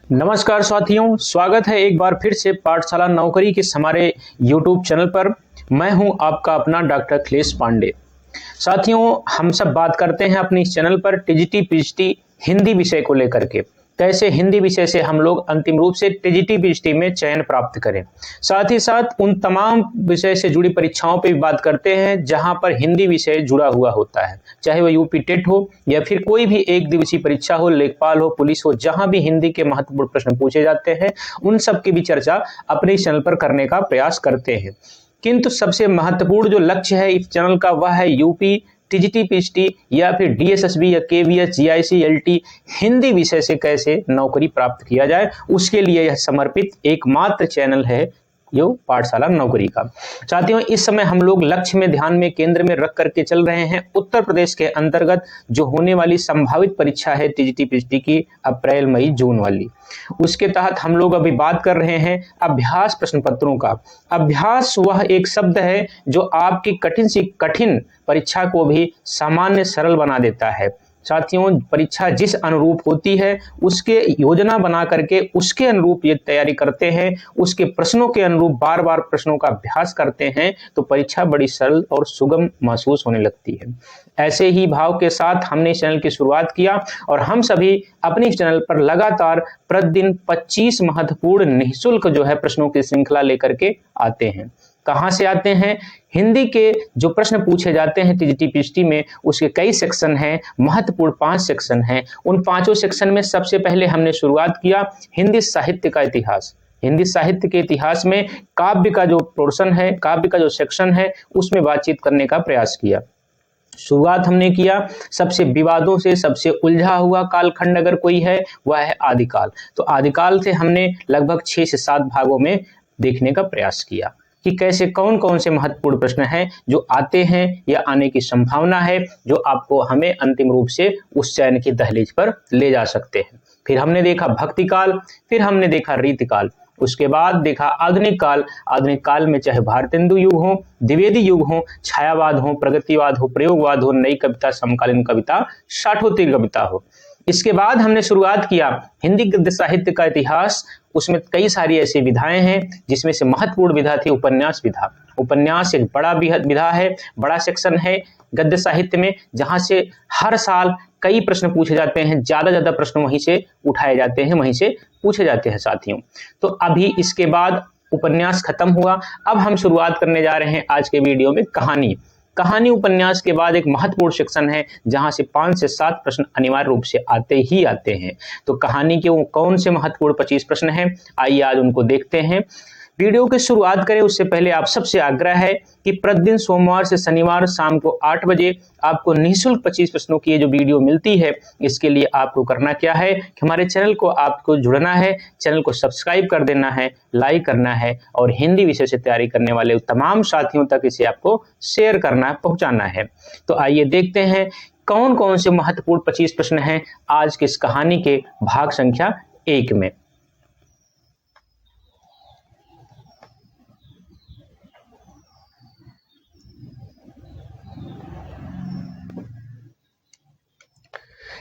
नमस्कार साथियों, स्वागत है एक बार फिर से पाठशाला नौकरी के हमारे YouTube चैनल पर। मैं हूं आपका अपना डॉक्टर अखिलेश पांडे। साथियों, हम सब बात करते हैं अपने इस चैनल पर टीजीटी पीजीटी हिंदी विषय को लेकर के, कैसे हिंदी विषय से हम लोग अंतिम रूप से टीजीटी पीजीटी में चयन प्राप्त करें। साथ ही साथ उन तमाम विषय से जुड़ी परीक्षाओं पर भी बात करते हैं जहां पर हिंदी विषय जुड़ा हुआ होता है, चाहे वह यूपी टेट हो या फिर कोई भी एक दिवसीय परीक्षा हो, लेखपाल हो, पुलिस हो, जहां भी हिंदी के महत्वपूर्ण प्रश्न पूछे जाते हैं उन सब की भी चर्चा अपने इस चैनल पर करने का प्रयास करते हैं। किंतु सबसे महत्वपूर्ण जो लक्ष्य है इस चैनल का वह है यूपी टीजीटी पीजीटी या फिर डीएसएसबी या केवीएस जीआईसी एलटी हिंदी विषय से कैसे नौकरी प्राप्त किया जाए, उसके लिए यह समर्पित एकमात्र चैनल है जो पाठशाला नौकरी का। साथियों, इस समय हम लोग लक्ष्य में ध्यान में केंद्र में रख करके चल रहे हैं उत्तर प्रदेश के अंतर्गत जो होने वाली संभावित परीक्षा है टीजीटी पीजीटी की अप्रैल मई जून वाली। उसके तहत हम लोग अभी बात कर रहे हैं अभ्यास प्रश्न पत्रों का। अभ्यास वह एक शब्द है जो आपकी कठिन से कठिन परीक्षा को भी सामान्य सरल बना देता है। साथियों, परीक्षा जिस अनुरूप होती है उसके योजना बना करके उसके अनुरूप ये तैयारी करते हैं, उसके प्रश्नों के अनुरूप बार बार प्रश्नों का अभ्यास करते हैं तो परीक्षा बड़ी सरल और सुगम महसूस होने लगती है। ऐसे ही भाव के साथ हमने इस चैनल की शुरुआत किया और हम सभी अपने इस चैनल पर लगातार प्रतिदिन 25 महत्वपूर्ण निःशुल्क जो है प्रश्नों की श्रृंखला लेकर के आते हैं। कहां से आते हैं? हिंदी के जो प्रश्न पूछे जाते हैं टीजीटी पीजीटी में उसके कई सेक्शन हैं, महत्वपूर्ण 5 सेक्शन हैं। उन 5 सेक्शन में सबसे पहले हमने शुरुआत किया हिंदी साहित्य का इतिहास। हिंदी साहित्य के इतिहास में काव्य का जो पोर्शन है, काव्य का जो सेक्शन है, उसमें बातचीत करने का प्रयास किया। शुरुआत हमने किया सबसे विवादों से, सबसे उलझा हुआ कालखंड अगर कोई है वह है आदिकाल। तो आदिकाल से हमने लगभग 6 से 7 भागों में देखने का प्रयास किया कि कैसे कौन कौन से महत्वपूर्ण प्रश्न हैं जो आते हैं या आने की संभावना है, जो आपको हमें अंतिम रूप से उस चयन की दहलीज पर ले जा सकते हैं। फिर हमने देखा भक्ति काल, फिर हमने देखा रीतिकाल, उसके बाद देखा आधुनिक काल। आधुनिक काल में चाहे भारतेंदु युग हो, द्विवेदी युग हो, छायावाद हो, प्रगतिवाद हो, प्रयोगवाद हो, नई कविता, समकालीन कविता, साठोत्तरी कविता हो। इसके बाद हमने शुरुआत किया हिंदी गद्य साहित्य का इतिहास। उसमें कई सारी ऐसी विधाएं हैं जिसमें से महत्वपूर्ण विधा थी उपन्यास विधा। उपन्यास एक बड़ा विधा है, बड़ा सेक्शन है गद्य साहित्य में, जहां से हर साल कई प्रश्न पूछे जाते हैं, ज्यादा प्रश्न वहीं से उठाए जाते हैं, वहीं से पूछे जाते हैं साथियों। तो अभी इसके बाद उपन्यास खत्म हुआ, अब हम शुरुआत करने जा रहे हैं आज के वीडियो में कहानी। कहानी उपन्यास के बाद एक महत्वपूर्ण सेक्शन है जहां से 5 से 7 प्रश्न अनिवार्य रूप से आते ही आते हैं। तो कहानी के वो कौन से महत्वपूर्ण 25 प्रश्न हैं, आइए आज उनको देखते हैं। वीडियो की शुरुआत करें उससे पहले आप सबसे आग्रह है कि प्रतिदिन सोमवार से शनिवार शाम को 8 बजे आपको निःशुल्क 25 प्रश्नों की ये जो वीडियो मिलती है, इसके लिए आपको करना क्या है कि हमारे चैनल को आपको जुड़ना है, चैनल को सब्सक्राइब कर देना है, लाइक करना है और हिंदी विषय से तैयारी करने वाले तमाम साथियों तक इसे आपको शेयर करना है, पहुंचाना है। तो आइए देखते हैं कौन कौन से महत्वपूर्ण 25 प्रश्न हैं आज की इस कहानी के भाग संख्या 1 में।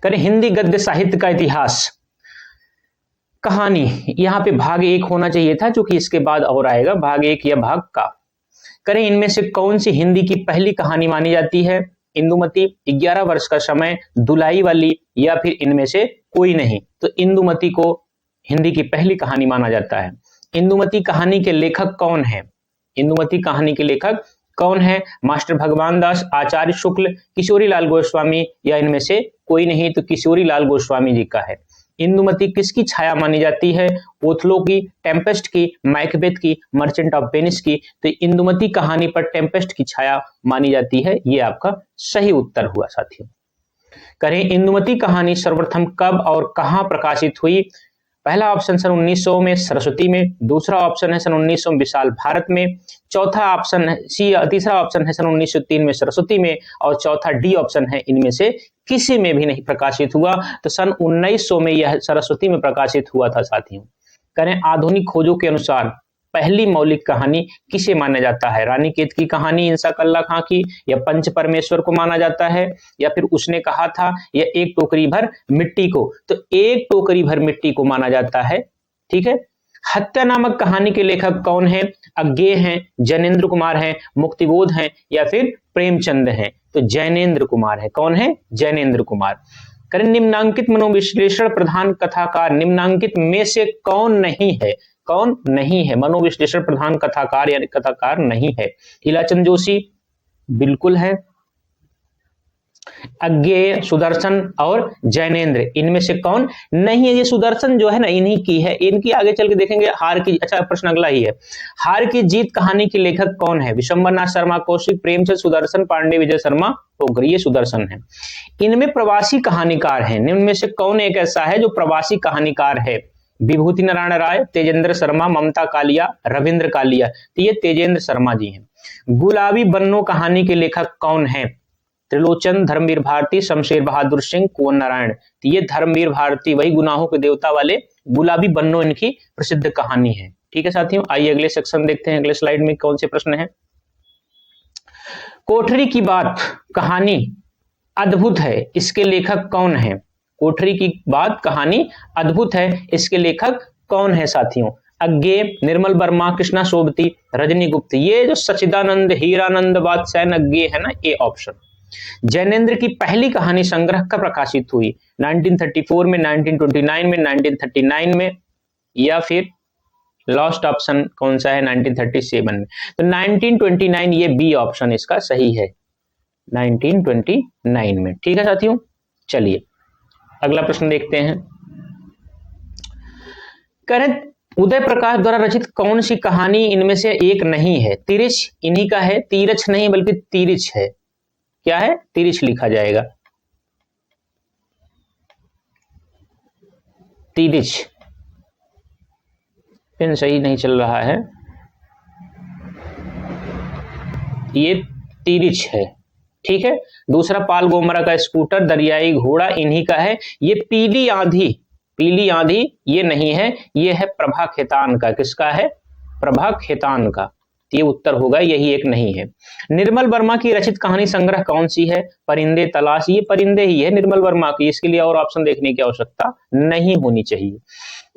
करें हिंदी गद्य साहित्य का इतिहास। कहानी यहां पे भाग 1 होना चाहिए था, क्योंकि इसके बाद और आएगा भाग 1 या भाग का। करें इनमें से कौन सी हिंदी की पहली कहानी मानी जाती है? इंदुमती, 11 वर्ष का समय, दुलाई वाली या फिर इनमें से कोई नहीं? तो इंदुमती को हिंदी की पहली कहानी माना जाता है। इंदुमती कहानी के लेखक कौन है? इंदुमती कहानी के लेखक कौन है? मास्टर भगवान दास, आचार्य शुक्ल, किशोरी लाल गोस्वामी या इनमें से कोई नहीं? तो किशोरी लाल गोस्वामी जी का है। इंदुमती किसकी छाया मानी जाती है? ओथलो की, टेम्पेस्ट की, मैकबेथ की, मर्चेंट ऑफ वेनिस की? तो इंदुमती कहानी पर टेम्पेस्ट की छाया मानी जाती है, ये आपका सही उत्तर हुआ साथियों। करें इंदुमती कहानी सर्वप्रथम कब और कहां प्रकाशित हुई? पहला ऑप्शन सन 1900 में सरस्वती में, दूसरा ऑप्शन है सन 1900 में विशाल भारत में, चौथा ऑप्शन है तीसरा ऑप्शन है सन 1903 में सरस्वती में और चौथा डी ऑप्शन है इनमें से किसी में भी नहीं प्रकाशित हुआ। तो सन 1900 में यह सरस्वती में प्रकाशित हुआ था साथियों। करें आधुनिक खोजों के अनुसार पहली मौलिक कहानी किसे माना जाता है? रानीखेत की कहानी इंसा कल्ला खां की, या पंच परमेश्वर को माना जाता है, या फिर उसने कहा था, या एक टोकरी भर मिट्टी को? तो एक टोकरी भर मिट्टी को माना जाता है। ठीक है। हत्या नामक कहानी के लेखक कौन है? अज्ञेय हैं, जैनेन्द्र कुमार हैं, मुक्तिबोध हैं, या फिर प्रेमचंद हैं? तो जैनेन्द्र कुमार है। कौन है? जैनेन्द्र कुमार। करें निम्नांकित मनोविश्लेषण प्रधान कथाकार निम्नांकित में से कौन नहीं है? कौन नहीं है? मनोविश्लेषण प्रधान कथाकार यानी कथाकार नहीं है। इलाचंद जोशी बिल्कुल है, अज्ञेय, सुदर्शन और जैनेन्द्र, इनमें से कौन नहीं है? ये सुदर्शन जो है ना, इन्हीं की है। इनकी आगे चल के देखेंगे। हार की, अच्छा प्रश्न अगला ही है, हार की जीत कहानी के लेखक कौन है? विशंबरनाथ शर्मा कौशिक, प्रेमचंद, सुदर्शन पांडे, विजय शर्मा पोगर, ये सुदर्शन है। इनमें प्रवासी कहानीकार हैं, इनमें से कौन एक ऐसा है जो प्रवासी कहानीकार है? विभूति नारायण राय, तेजेंद्र शर्मा, ममता कालिया, रविंद्र कालिया। तो ये तेजेंद्र शर्मा जी हैं। गुलाबी बन्नो कहानी के लेखक कौन है? त्रिलोचन, धर्मवीर भारती, शमशेर बहादुर सिंह, कुंवर नारायण। तो ये धर्मवीर भारती, वही गुनाहों के देवता वाले गुलाबी बन्नो इनकी प्रसिद्ध कहानी है। ठीक है साथियों, आइए अगले सेक्शन देखते हैं। अगले स्लाइड में कौन से प्रश्न हैं। कोठरी की बात कहानी अद्भुत है, इसके लेखक कौन है? कोठरी की बात कहानी अद्भुत है, इसके लेखक कौन है साथियों? अज्ञेय, निर्मल वर्मा, कृष्णा सोबती, रजनी गुप्त। ये जो सच्चिदानंद हीरानंद वात्स्यायन अज्ञेय है ना, ए ऑप्शन। जैनेन्द्र की पहली कहानी संग्रह कब प्रकाशित हुई? 1934 में, 1929 में, 1939 में, या फिर लास्ट ऑप्शन कौन सा है? 1937 में। तो 1929 ये बी ऑप्शन इसका सही है, 1929 में। ठीक है साथियों, चलिए अगला प्रश्न देखते हैं। करें उदय प्रकाश द्वारा रचित कौन सी कहानी इनमें से एक नहीं है? तिरिछ इन्हीं का है, तीरछ नहीं बल्कि तिरिछ है। क्या है? तिरिछ लिखा जाएगा, तिरिछ। पेन सही नहीं चल रहा है, ये तिरिछ है। ठीक है। दूसरा पाल गोमरा का स्कूटर, दरियाई घोड़ा इन्हीं का है। ये पीली आंधी, पीली आंधी ये नहीं है, ये है प्रभा खेतान का। किसका है? प्रभा खेतान का। ये उत्तर होगा, यही एक नहीं है। निर्मल वर्मा की रचित कहानी संग्रह कौन सी है? परिंदे तलाश, ये परिंदे ही है निर्मल वर्मा की, इसके लिए और ऑप्शन देखने की आवश्यकता नहीं होनी चाहिए।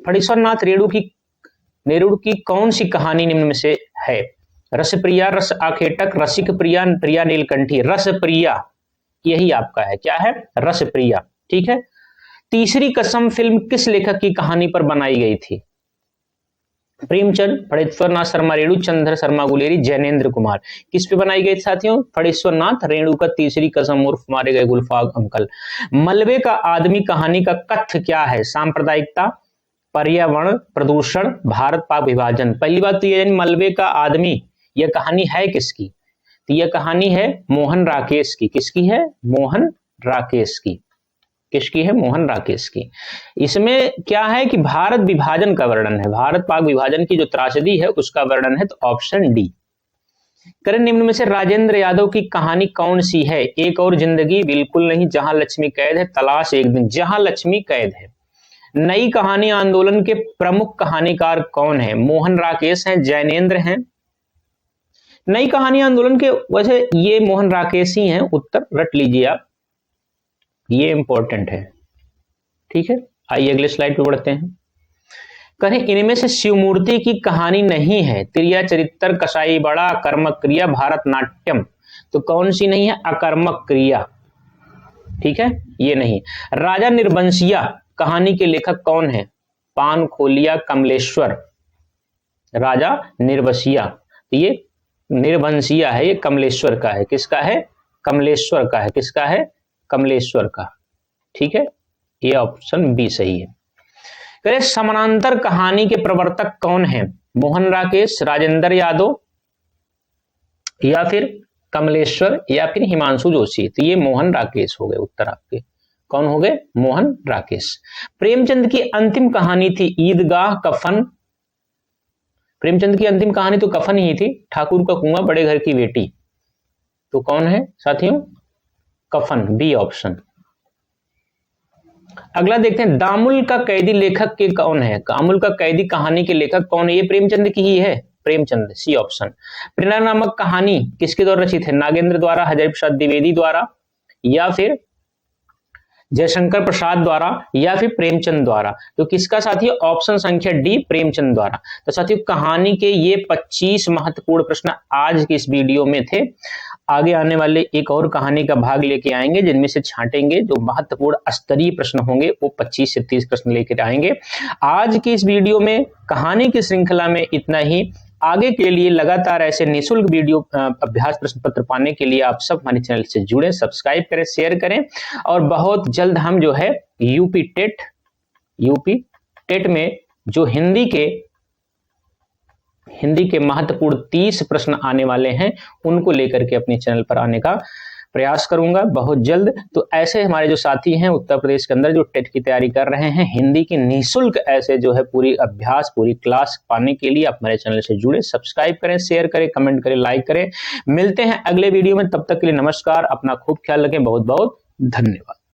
फणीश्वरनाथ रेणु की कौन सी कहानी निम्न में से है? रसप्रिया, रस आखेटक, रसिक प्रिया, प्रिया नीलकंठी। रसप्रिया यही आपका है। क्या है? रसप्रिया। ठीक है। तीसरी कसम फिल्म किस लेखक की कहानी पर बनाई गई थी? प्रेमचंद, फणीश्वरनाथ शर्मा रेणु, चंद्र शर्मा गुलेरी, जैनेन्द्र कुमार। किस पे बनाई गई साथियों? फणीश्वरनाथ रेणु का तीसरी कसम उर्फ मारे गए गुलफाग अंकल। मलबे का आदमी कहानी का कथ्य क्या है? सांप्रदायिकता, पर्यावरण, प्रदूषण, भारत पाक विभाजन। पहली बात तो ये, मलबे का आदमी यह कहानी है किसकी? तो यह कहानी है मोहन राकेश की। किसकी है? मोहन राकेश की। किसकी है? मोहन राकेश की। इसमें क्या है कि भारत विभाजन का वर्णन है, भारत पाक विभाजन की जो त्रासदी है उसका वर्णन है। तो ऑप्शन डी। करें निम्न में से राजेंद्र यादव की कहानी कौन सी है? एक और जिंदगी बिल्कुल नहीं, जहां लक्ष्मी कैद है, तलाश एक दिन, जहां लक्ष्मी कैद है। नई कहानी आंदोलन के प्रमुख कहानीकार कौन है? मोहन राकेश हैं, जैनेन्द्र हैं। नई कहानी आंदोलन के वैसे ये मोहन राकेश ही हैं, उत्तर रट लीजिए आप, ये इंपॉर्टेंट है। ठीक है, आइए अगले स्लाइड पे बढ़ते हैं। कहें इनमें से शिवमूर्ति की कहानी नहीं है? त्रिया चरित्र, कसाई बड़ा, अकर्मक क्रिया, भारतनाट्यम। तो कौन सी नहीं है? अकर्मक क्रिया। ठीक है, ये नहीं। राजा निर्वंशिया कहानी के लेखक कौन है? पान खोलिया, कमलेश्वर। राजा निर्वंशिया, तो ये निर्वंशिया है, ये कमलेश्वर का है। किसका है? कमलेश्वर का है। किसका है? कमलेश्वर का। ठीक है, ये ऑप्शन बी सही है। कहे समानांतर कहानी के प्रवर्तक कौन है? मोहन राकेश, राजेंद्र यादव, या फिर कमलेश्वर, या फिर हिमांशु जोशी। तो ये मोहन राकेश हो गए उत्तर आपके। कौन हो गए? मोहन राकेश। प्रेमचंद की अंतिम कहानी थी ईदगाह कफन। प्रेमचंद की अंतिम कहानी तो कफन ही थी। ठाकुर का कुआं, बड़े घर की बेटी। तो कौन है साथियों? कफन, बी ऑप्शन। अगला देखते हैं, दामुल का कैदी लेखक के कौन है? दामुल का कैदी कहानी के लेखक कौन है? ये प्रेमचंद की ही है, प्रेमचंद, सी ऑप्शन। प्रेरणा नामक कहानी किसके द्वारा रचित है? नागेंद्र द्वारा, हजारी प्रसाद द्विवेदी द्वारा, या फिर जयशंकर प्रसाद द्वारा, या फिर प्रेमचंद द्वारा? तो किसका साथियों? ऑप्शन संख्या डी, प्रेमचंद द्वारा। तो साथियों कहानी के ये 25 महत्वपूर्ण प्रश्न आज की इस वीडियो में थे। आगे आने वाले एक और कहानी का भाग लेके आएंगे, जिनमें से छांटेंगे जो महत्वपूर्ण स्तरीय प्रश्न होंगे, वो 25 से 30 प्रश्न लेकर आएंगे। आज की इस वीडियो में कहानी की श्रृंखला में इतना ही। आगे के लिए लगातार ऐसे निःशुल्क वीडियो अभ्यास प्रश्न पत्र पाने के लिए आप सब हमारे चैनल से जुड़ें, सब्सक्राइब करें, शेयर करें, और बहुत जल्द हम जो है यूपी टेट में जो हिंदी के महत्वपूर्ण 30 प्रश्न आने वाले हैं, उनको लेकर के अपने चैनल पर आने का प्रयास करूंगा बहुत जल्द। तो ऐसे हमारे जो साथी हैं उत्तर प्रदेश के अंदर जो टेट की तैयारी कर रहे हैं, हिंदी की निःशुल्क ऐसे जो है पूरी अभ्यास, पूरी क्लास पाने के लिए आप हमारे चैनल से जुड़े, सब्सक्राइब करें, शेयर करें, कमेंट करें, लाइक करें। मिलते हैं अगले वीडियो में, तब तक के लिए नमस्कार, अपना खूब ख्याल रखें, बहुत बहुत धन्यवाद।